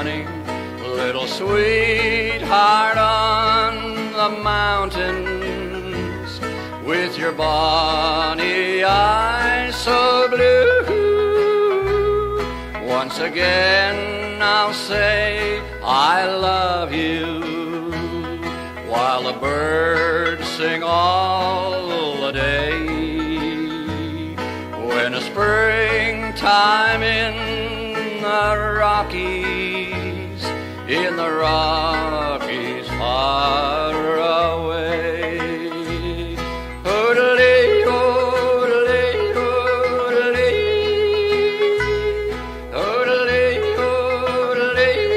honey, little sweetheart on the mountains, with your bonny eyes so blue. Once again I'll say I love you, while the birds sing all the day. When a springtime in the Rockies, far away. Oodaloo, oodaloo, oodaloo, oodaloo, oodaloo,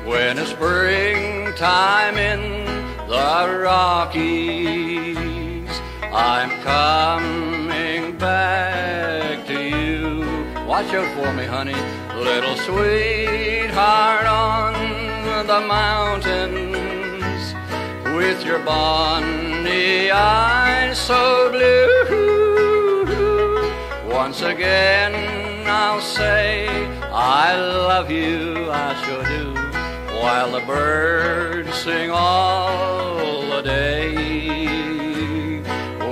when it's springtime in the Rockies, I'm coming back to you. Watch out for me, honey, little sweetheart on the mountains, with your bonny eyes so blue. Once again I'll say I love you, I sure do, while the birds sing all the day.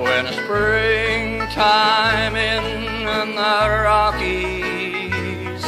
When it's springtime in the Rockies,